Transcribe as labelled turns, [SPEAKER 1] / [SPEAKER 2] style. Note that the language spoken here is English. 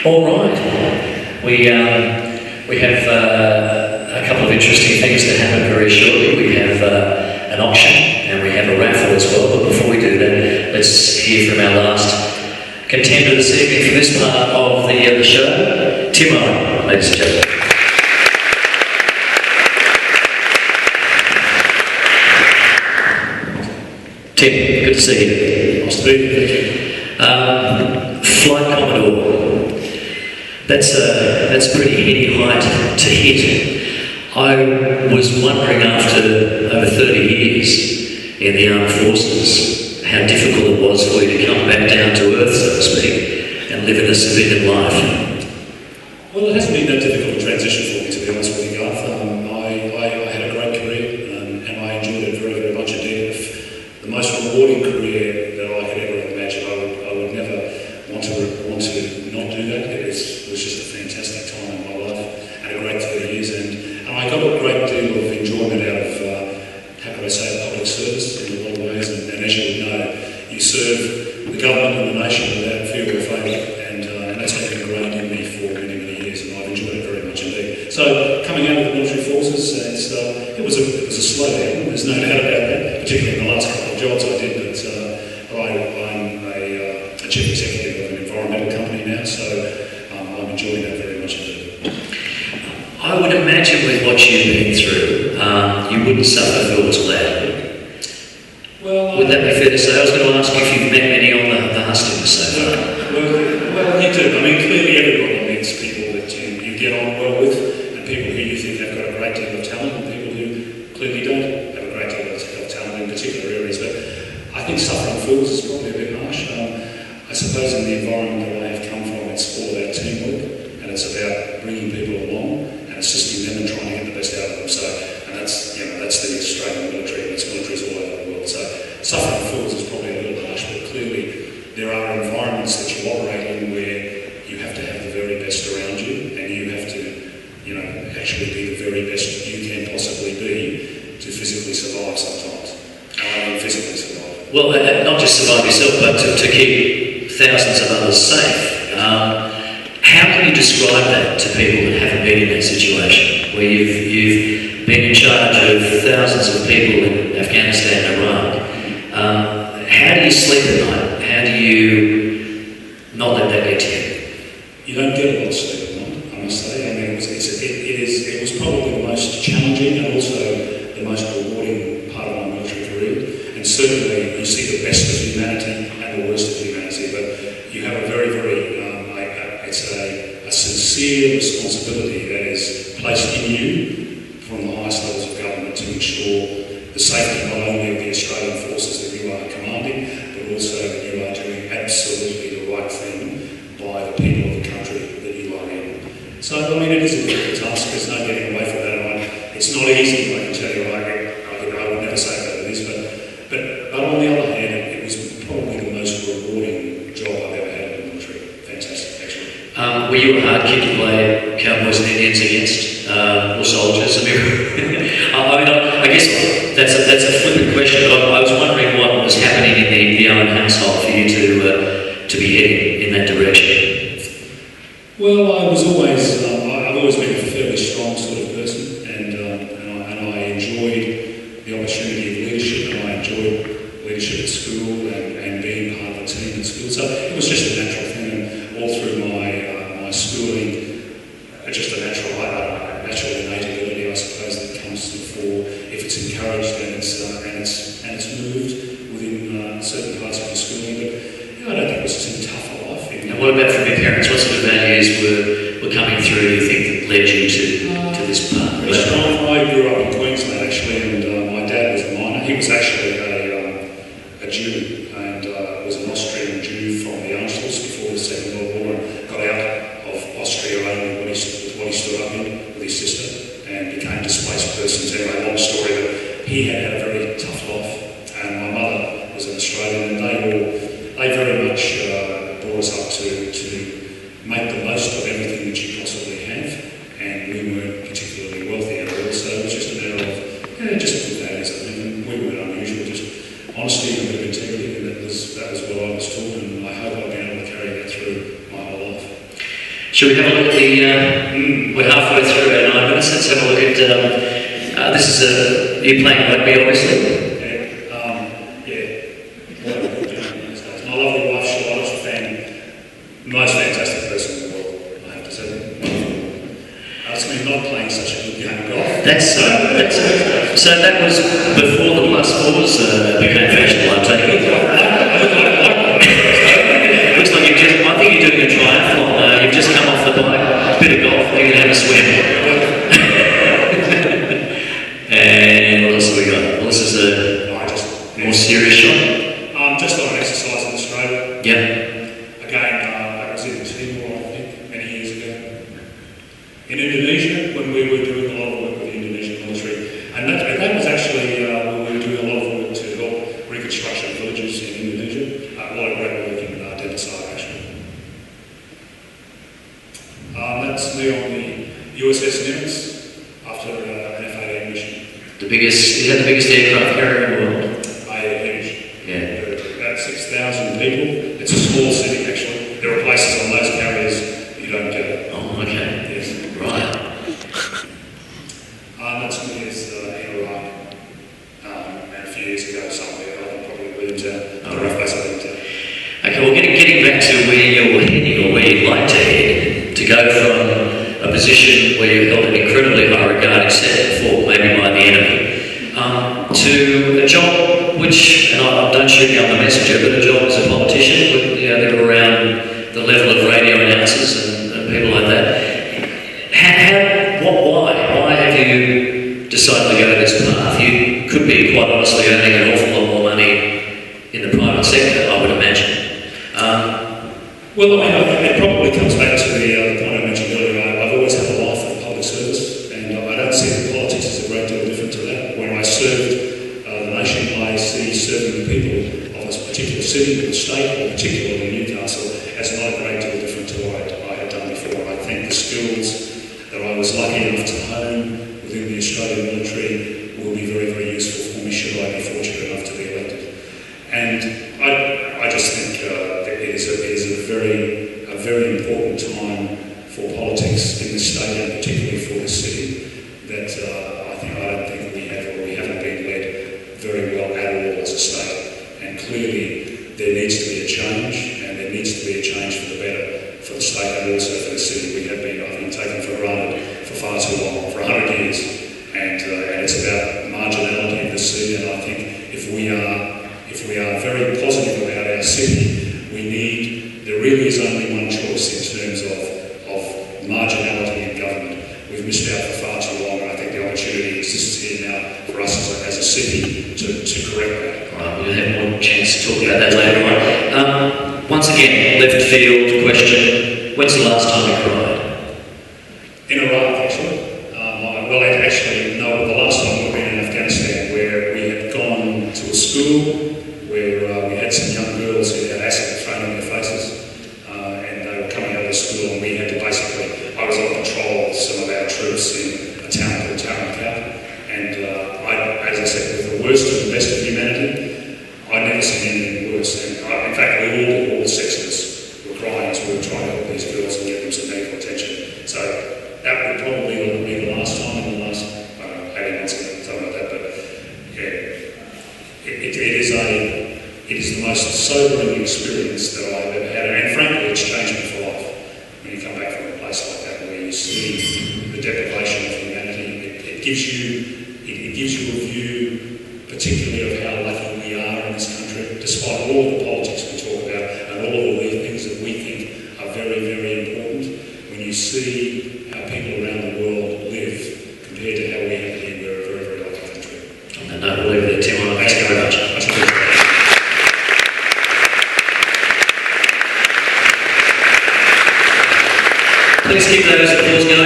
[SPEAKER 1] All right. We have a couple of interesting things to happen very shortly. We have an auction and we have a raffle as well. But before we do that, let's hear from our last contender this evening for this part of the show, Tim Owen, ladies and gentlemen. Tim, good to see you.
[SPEAKER 2] Nice to be here, thank you.
[SPEAKER 1] Flight Commodore. That's a pretty heady height to hit. I was wondering, after over 30 years in the armed forces, how difficult it was for you to come back down to earth, so to speak, and live in a civilian life.
[SPEAKER 2] Well, it hasn't been that difficult a transition for me, to be honest with you, Garth. I had a great career and I enjoyed it very, very much indeed. The most rewarding career that I could ever imagine. I would never want to not do that. It was just a fantastic time in my life and a great 30 years. And I got a great deal of enjoyment out of, how can I say, public service in a lot of ways. And as you would know, you serve the government and the nation without fear or favour. And that's been ingrained in me for many, many years. And I've enjoyed it very much indeed. So coming out of the military forces, it was a slowdown. There's no doubt about that, particularly in the last couple of jobs I did. But I'm a chief executive of an environmental company now, so I'm enjoying that very much indeed.
[SPEAKER 1] I would imagine with what you've been through, you wouldn't suffer fools gladly.
[SPEAKER 2] Well,
[SPEAKER 1] would that be fair to say? I was going to ask you if you've met many on the hustings so far.
[SPEAKER 2] Well, you do. I mean, clearly everybody meets people that you get on well with, and people who you think have got a great deal of talent, and people who clearly don't have a great deal of talent in particular areas. But I think suffering fools is probably a bit harsh. I suppose in the environment that I have come from, it's all about teamwork, and it's about bringing people along and assisting them and trying to get the best out of them. So, and that's the Australian military, and it's militaries all over the world. So, suffering fools is probably a little harsh, but clearly there are environments that you operate in where you have to have the very best around you, and you have to, actually be the very best you can possibly be to physically survive sometimes. Physically survive.
[SPEAKER 1] Well, not just survive yourself, but to keep thousands of others safe. How can you describe that to people that haven't been in that situation, where you've been in charge of thousands of people in Afghanistan and Iraq? How do you sleep at night? How do you not let that get to you?
[SPEAKER 2] You don't get a lot of sleep at night, I must say. I mean, it was probably the most challenging and also the most rewarding part of my military career. And certainly you see the best of humanity and the worst of humanity. But you have a very, very, it's a sincere responsibility that is placed in you from the highest levels of government to ensure the safety not only of the Australian forces that you are commanding, but also that you are doing absolutely the right thing by the people of the country that you are in. So, I mean, it is a difficult task. There's no getting away from that. It's not easy, I can tell you. I would never say that it is, but on the other hand, it was probably the most rewarding job I've ever had in the military. Fantastic, actually.
[SPEAKER 1] Were you a hard kid to play Cowboys and Indians against, or soldiers? I guess that's a flippant question, but I was wondering what was happening in the Owen household for you to be heading in that direction.
[SPEAKER 2] Well, I've always been a fairly strong sort of person, and I enjoyed the opportunity of leadership, and I enjoyed leadership at school and being part of a team at school. So it was just a natural thing, and all through my schooling, just a natural innate ability, I suppose, that comes to the fore if it's encouraged and it's moved within certain parts of the schooling. But I don't think it was too tough a life.
[SPEAKER 1] And what about from your parents? What sort of values were coming through, do you think, that led you to this part?
[SPEAKER 2] I grew up in Queensland, actually, and my dad was a miner. He was actually a Jew, and was an Austrian Jew from the Anschluss before the Second World War, and got out of Austria only with what he stood up in with his sister, and became displaced persons. Anyway, long story, but he had a very tough life, and my mother was an Australian, and they very much brought us up to make the most of everything that you possibly have, and we weren't particularly wealthy at all, so it was just a matter of just good values, I think, and we weren't unusual, just honesty and a bit of integrity, and that was what I was taught, and I hope I've been able to carry that through my whole life.
[SPEAKER 1] Shall we have a look at the... we're halfway through our 9 minutes. Let's have a look at... this is you playing rugby, obviously?
[SPEAKER 2] My lovely wife, Charlotte's a most fantastic person in the world, I have to say. It's me not playing such a good game of golf.
[SPEAKER 1] So that was before the plus fours became fashionable, I take it. Looks like you've just... I think you're doing a triathlon. You've just come off the bike, a bit of golf, you're going to have a swim. And what else have we got? Well, this is a more serious shot.
[SPEAKER 2] Just on exercise in Australia.
[SPEAKER 1] Yeah.
[SPEAKER 2] Again, I was in Timor, I think, many years ago. In Indonesia, when we were doing a lot of work with the Indonesian military, and that was actually when we were doing a lot of work to help reconstruction villages in Indonesia. A lot of great work in Denpasar, actually. That's me on the USS Nimitz after an F-18 mission.
[SPEAKER 1] Is that the biggest aircraft carrier in the world?
[SPEAKER 2] Huge.
[SPEAKER 1] Yeah.
[SPEAKER 2] About 6,000 people. It's a small city, actually. There are places on those carriers you don't go.
[SPEAKER 1] Oh, okay.
[SPEAKER 2] Yes.
[SPEAKER 1] Right.
[SPEAKER 2] That's me as in Iraq. And a few years ago, somewhere, I think probably Williamstown. The rough place I lived in.
[SPEAKER 1] Okay, well, getting back to where you're heading or where you'd like to head, to go from a position where you're held in incredibly high regard, except for maybe by the enemy, to a job which, and don't shoot me on the messenger, but a job as a politician, they're around the level of radio announcers and people like that. Why have you decided to go this path? You could be quite honestly earning an awful lot more money in the private sector, I would imagine.
[SPEAKER 2] Well, I mean, it probably comes back to the point I mentioned earlier. I've always had a life of public service, and I don't see that politics as a great deal different to that. When I served the nation, I see serving the people of this particular city or state, or particularly Newcastle, as not a great deal different to what I had done before. I think the skills that I was lucky enough to hone within the Australian military will be very, very useful for me should I be fortunate enough to be elected. And I just think that it is a very important time for politics in this state, and particularly for this city, that I don't think we haven't been led very well at all as a state. And clearly there needs to be a change, and there needs to be a change for the better for the state and also for the city. We have been, I think, taken for granted for far too long, for 100 years, and it's about marginality of the city. And I think if we are very positive about our city, there really is only one choice in terms of marginality in government. We've missed out for far too long, and I think the opportunity exists here now for us as a city to correct that.
[SPEAKER 1] Right, we'll have more chance to talk about that later on. Once again, left field question. When's the last time you cried?
[SPEAKER 2] In Iraq, actually. The last time we've been in Afghanistan, where we had gone to a school where we had some young girls who had acid thrown in their faces, and they were coming out of the school, and we had to basically, I was on patrol with some of our troops in a town called Tarankat, and as I said, with the worst and the best of humanity, I'd never seen anything worse. And in fact, all the sexes were crying as we were trying to help these girls and get them some medical attention. So that would probably be the last time in the last, 18 months ago, something like that. But yeah, it is the most sobering experience that I've ever had, and frankly, it's changed me for life. When you come back from a place like that, where you see the deprivation of humanity, it gives you a view, particularly of how lucky we are in this country, despite all of the politics we talk about and all of the things that we think are very, very important. When you see how people around the world live compared to how we have here, we're a very, very lucky country.
[SPEAKER 1] On that note, we'll leave it there, Tim. Thanks very much.
[SPEAKER 2] Much appreciated.
[SPEAKER 1] Please keep those applause going.